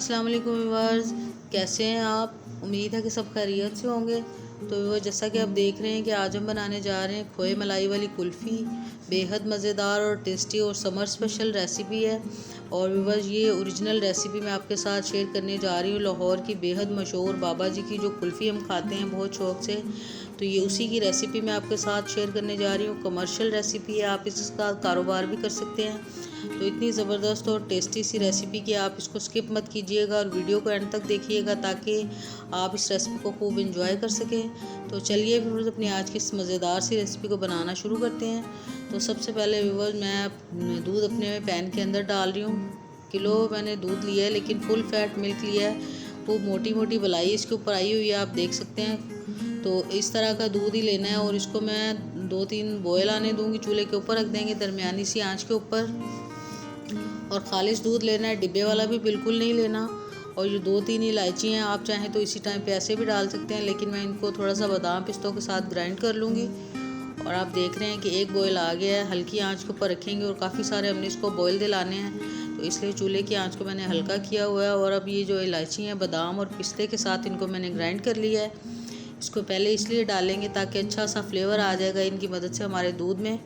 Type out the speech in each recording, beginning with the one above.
अस्सलाम वालेकुम व्यूअर्स, कैसे हैं आप। उम्मीद है कि सब खैरियत से होंगे। तो व्यूअर्स, जैसा कि आप देख रहे हैं कि आज हम बनाने जा रहे हैं खोए मलाई वाली कुल्फ़ी। बेहद मज़ेदार और टेस्टी और समर स्पेशल रेसिपी है। और व्यूअर्स, ये ओरिजिनल रेसिपी मैं आपके साथ शेयर करने जा रही हूँ। लाहौर की बेहद मशहूर बाबा जी की जो कुल्फ़ी हम खाते हैं बहुत शौक़ से, तो ये उसी की रेसिपी मैं आपके साथ शेयर करने जा रही हूँ। कमर्शियल रेसिपी है, आप इसका कारोबार भी कर सकते हैं। तो इतनी ज़बरदस्त और टेस्टी सी रेसिपी कि आप इसको स्किप मत कीजिएगा और वीडियो को एंड तक देखिएगा ताकि आप इस रेसिपी को खूब इंजॉय कर सकें। तो चलिए व्यूअर्स, अपनी आज की इस मज़ेदार सी रेसिपी को बनाना शुरू करते हैं। तो सबसे पहले व्यूअर्स, मैं दूध अपने पैन के अंदर डाल रही हूँ। किलो मैंने दूध लिया है, लेकिन फुल फैट मिल्क लिया है। वो मोटी मोटी बलाई इसके ऊपर आई हुई है, आप देख सकते हैं। तो इस तरह का दूध ही लेना है और इसको मैं 2-3 बॉयल आने दूंगी। चूल्हे के ऊपर रख देंगे दरमियानी सी आंच के ऊपर। और खालिश दूध लेना है, डिब्बे वाला भी बिल्कुल नहीं लेना। और ये 2-3 इलायची हैं, आप चाहें तो इसी टाइम पे ऐसे भी डाल सकते हैं, लेकिन मैं इनको थोड़ा सा बादाम पिस्तों के साथ ग्राइंड कर लूँगी। और आप देख रहे हैं कि एक बॉयल आ गया है। हल्की आंच के ऊपर रखेंगे और काफ़ी सारे हमने इसको बॉयल दिलाने हैं, तो इसलिए चूल्हे की आंच को मैंने हल्का किया हुआ है। और अब ये जो इलायची हैं बादाम और पिस्ते के साथ इनको मैंने ग्राइंड कर लिया है। इसको पहले इसलिए डालेंगे ताकि अच्छा सा फ्लेवर आ जाएगा इनकी मदद से हमारे दूध में।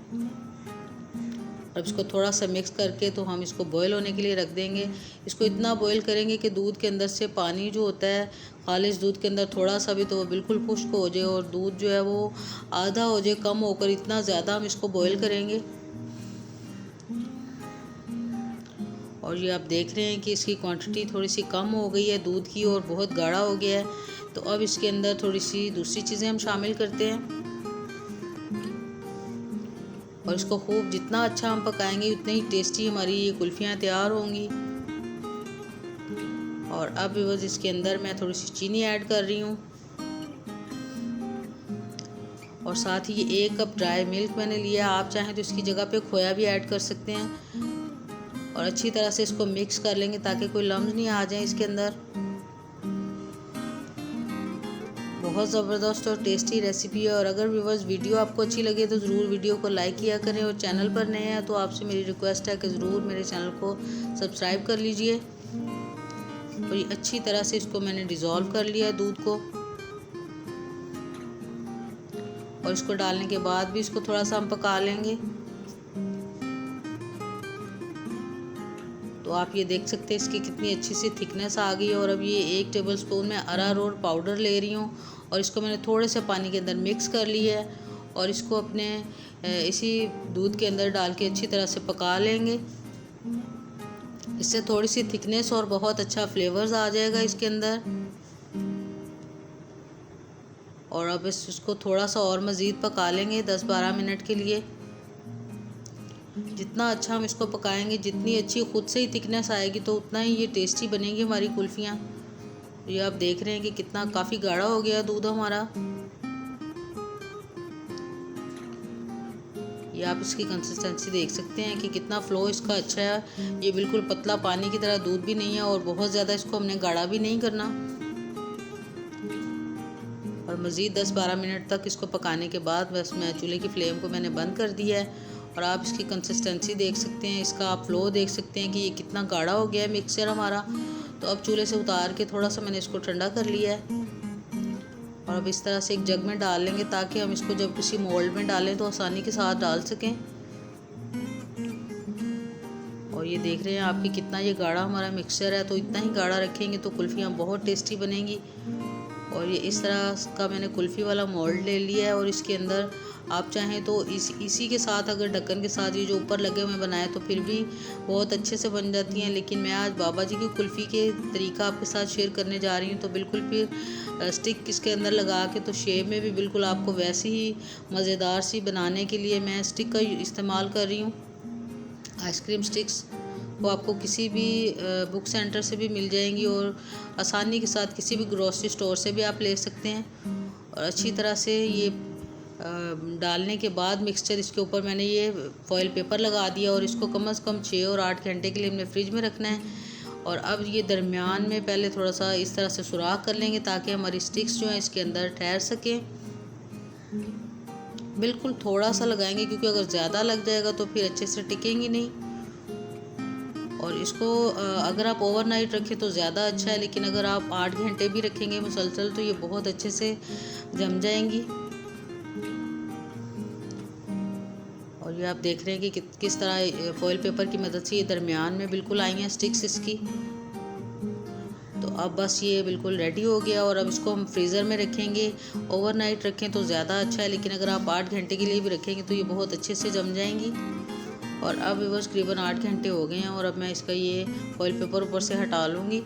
अब इसको थोड़ा सा मिक्स करके तो हम इसको बॉयल होने के लिए रख देंगे। इसको इतना बॉयल करेंगे कि दूध के अंदर से पानी जो होता है खालिश दूध के अंदर थोड़ा सा भी तो वो बिल्कुल खुश्क हो जाए और दूध जो है वो आधा हो जाए, कम होकर। इतना ज़्यादा हम इसको बॉयल करेंगे। और ये आप देख रहे हैं कि इसकी क्वांटिटी थोड़ी सी कम हो गई है दूध की और बहुत गाढ़ा हो गया है। तो अब इसके अंदर थोड़ी सी दूसरी चीज़ें हम शामिल करते हैं और इसको खूब जितना अच्छा हम पकाएंगे उतनी ही टेस्टी हमारी ये कुल्फ़ियाँ तैयार होंगी। और अब बस इसके अंदर मैं थोड़ी सी चीनी ऐड कर रही हूँ और साथ ही ये 1 कप ड्राई मिल्क मैंने लिया। आप चाहें तो इसकी जगह पे खोया भी ऐड कर सकते हैं। और अच्छी तरह से इसको मिक्स कर लेंगे ताकि कोई लम्स नहीं आ जाए इसके अंदर। बहुत ज़बरदस्त और टेस्टी रेसिपी है। और अगर व्यूअर्स वीडियो आपको अच्छी लगे तो ज़रूर वीडियो को लाइक किया करें। और चैनल पर नए हैं तो आपसे मेरी रिक्वेस्ट है कि ज़रूर मेरे चैनल को सब्सक्राइब कर लीजिए। और ये अच्छी तरह से इसको मैंने डिज़ोल्व कर लिया है दूध को। और इसको डालने के बाद भी इसको थोड़ा सा हम पका लेंगे। तो आप ये देख सकते हैं इसकी कितनी अच्छी सी थिकनेस आ गई है। और अब ये 1 टेबलस्पून मैं अरारोट पाउडर ले रही हूँ और इसको मैंने थोड़े से पानी के अंदर मिक्स कर लिया है। और इसको अपने इसी दूध के अंदर डाल के अच्छी तरह से पका लेंगे। इससे थोड़ी सी थिकनेस और बहुत अच्छा फ्लेवर्स आ जाएगा इसके अंदर। और अब इसको थोड़ा सा और मज़ीद पका लेंगे 10-12 मिनट के लिए। जितना अच्छा हम इसको पकाएंगे, जितनी अच्छी खुद से ही थिकनेस आएगी, तो उतना ही ये टेस्टी बनेगी हमारी कुल्फ़ियाँ। ये आप देख रहे हैं कि कितना काफ़ी गाढ़ा हो गया दूध हमारा। ये आप इसकी कंसिस्टेंसी देख सकते हैं कि कितना फ़्लो इसका अच्छा है। ये बिल्कुल पतला पानी की तरह दूध भी नहीं है और बहुत ज़्यादा इसको हमने गाढ़ा भी नहीं करना। और मज़ीद 10-12 मिनट तक इसको पकाने के बाद बस मैं चूल्हे की फ्लेम को मैंने बंद कर दिया है। और आप इसकी कंसिस्टेंसी देख सकते हैं, इसका आप फ्लो देख सकते हैं कि ये कितना गाढ़ा हो गया है मिक्सचर हमारा। तो अब चूल्हे से उतार के थोड़ा सा मैंने इसको ठंडा कर लिया है। और अब इस तरह से एक जग में डाल लेंगे ताकि हम इसको जब किसी मोल्ड में डालें तो आसानी के साथ डाल सकें। और ये देख रहे हैं आपकी कितना ये गाढ़ा हमारा मिक्सचर है। तो इतना ही गाढ़ा रखेंगे तो कुल्फ़ियाँ बहुत टेस्टी बनेंगी। और ये इस तरह का मैंने कुल्फ़ी वाला मोल्ड ले लिया है और इसके अंदर आप चाहें तो इसी के साथ अगर ढक्कन के साथ ये जो ऊपर लगे हुए बनाए तो फिर भी बहुत अच्छे से बन जाती हैं। लेकिन मैं आज बाबा जी की कुल्फ़ी के तरीका आपके साथ शेयर करने जा रही हूँ। तो बिल्कुल फिर स्टिक इसके अंदर लगा के तो शेप में भी बिल्कुल आपको वैसी ही मज़ेदार सी बनाने के लिए मैं स्टिक का इस्तेमाल कर रही हूँ। आइसक्रीम स्टिक्स वो आपको किसी भी बुक सेंटर से भी मिल जाएंगी और आसानी के साथ किसी भी ग्रोसरी स्टोर से भी आप ले सकते हैं। और अच्छी तरह से ये डालने के बाद मिक्सचर इसके ऊपर मैंने ये फॉइल पेपर लगा दिया और इसको कम से कम 6 और 8 घंटे के लिए हमने फ्रिज में रखना है। और अब ये दरमियान में पहले थोड़ा सा इस तरह से सुराख कर लेंगे ताकि हमारी स्टिक्स जो हैं इसके अंदर ठहर सकें। बिल्कुल थोड़ा सा लगाएंगे क्योंकि अगर ज़्यादा लग जाएगा तो फिर अच्छे से टिकेंगी नहीं। और इसको अगर आप ओवरनाइट रखें तो ज़्यादा अच्छा है, लेकिन अगर आप 8 घंटे भी रखेंगे मुसलसल तो ये बहुत अच्छे से जम जाएंगी। और ये आप देख रहे हैं कि किस तरह फॉइल पेपर की मदद से ये दरमियान में बिल्कुल आई हैं स्टिक्स इसकी। तो अब बस ये बिल्कुल रेडी हो गया और अब इसको हम फ्रीज़र में रखेंगे। ओवरनाइट रखें तो ज़्यादा अच्छा है, लेकिन अगर आप 8 घंटे के लिए भी रखेंगे तो ये बहुत अच्छे से जम जाएंगी। और अब व्यूअर्स करीबन 8 घंटे हो गए हैं और अब मैं इसका ये फॉइल पेपर ऊपर से हटा लूँगी।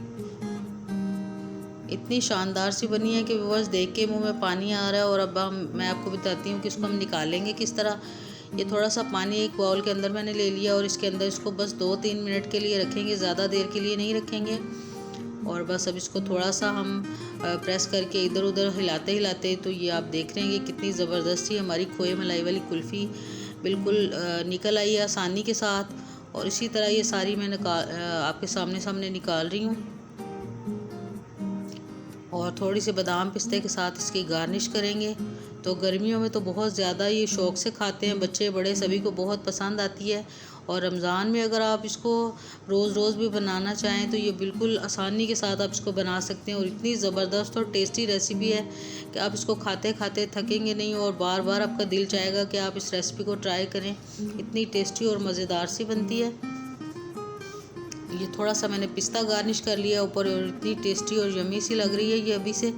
इतनी शानदार सी बनी है कि व्यूअर्स देख के मुंह में पानी आ रहा है। और अब मैं आपको बताती हूँ कि इसको हम निकालेंगे किस तरह। ये थोड़ा सा पानी एक बाउल के अंदर मैंने ले लिया और इसके अंदर इसको बस 2-3 मिनट के लिए रखेंगे, ज़्यादा देर के लिए नहीं रखेंगे। और बस अब इसको थोड़ा सा हम प्रेस करके इधर उधर हिलाते हिलाते, तो ये आप देख रहे हैं कि कितनी ज़बरदस्ती हमारी खोए मलाई वाली कुल्फ़ी बिल्कुल निकल आई है आसानी के साथ। और इसी तरह ये सारी मैं आपके सामने निकाल रही हूँ। और थोड़ी सी बादाम पिस्ते के साथ इसकी गार्निश करेंगे। तो गर्मियों में तो बहुत ज़्यादा ये शौक़ से खाते हैं बच्चे बड़े, सभी को बहुत पसंद आती है। और रमज़ान में अगर आप इसको रोज़ रोज़ भी बनाना चाहें तो ये बिल्कुल आसानी के साथ आप इसको बना सकते हैं। और इतनी ज़बरदस्त और टेस्टी रेसिपी है कि आप इसको खाते खाते थकेंगे नहीं और बार बार आपका दिल चाहेगा कि आप इस रेसिपी को ट्राई करें। इतनी टेस्टी और मज़ेदार सी बनती है। ये थोड़ा सा मैंने पिस्ता गार्निश कर लिया ऊपर और इतनी टेस्टी और यमी सी लग रही है ये अभी से।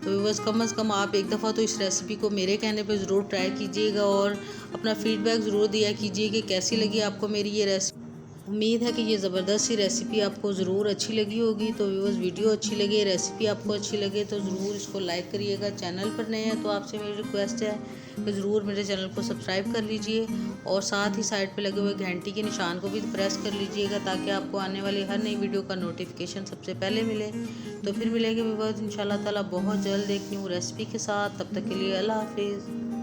तो बस कम से कम आप एक दफ़ा तो इस रेसिपी को मेरे कहने पे ज़रूर ट्राई कीजिएगा और अपना फ़ीडबैक ज़रूर दिया कीजिए कि कैसी लगी आपको मेरी ये रेसिपी। उम्मीद है कि ये ज़बरदस्त सी रेसिपी आपको ज़रूर अच्छी लगी होगी। तो व्यूअर्स वीडियो अच्छी लगे, रेसिपी आपको अच्छी लगे तो ज़रूर इसको लाइक करिएगा। चैनल पर नए हैं तो आपसे मेरी रिक्वेस्ट है कि ज़रूर मेरे चैनल को सब्सक्राइब कर लीजिए और साथ ही साइड पे लगे हुए घंटी के निशान को भी प्रेस कर लीजिएगा ताकि आपको आने वाली हर नई वीडियो का नोटिफिकेशन सबसे पहले मिले। तो फिर मिलेंगे व्यूअर्स इंशाल्लाह ताला बहुत जल्द एक न्यू रेसिपी के साथ। तब तक के लिए अल्लाह हाफिज़।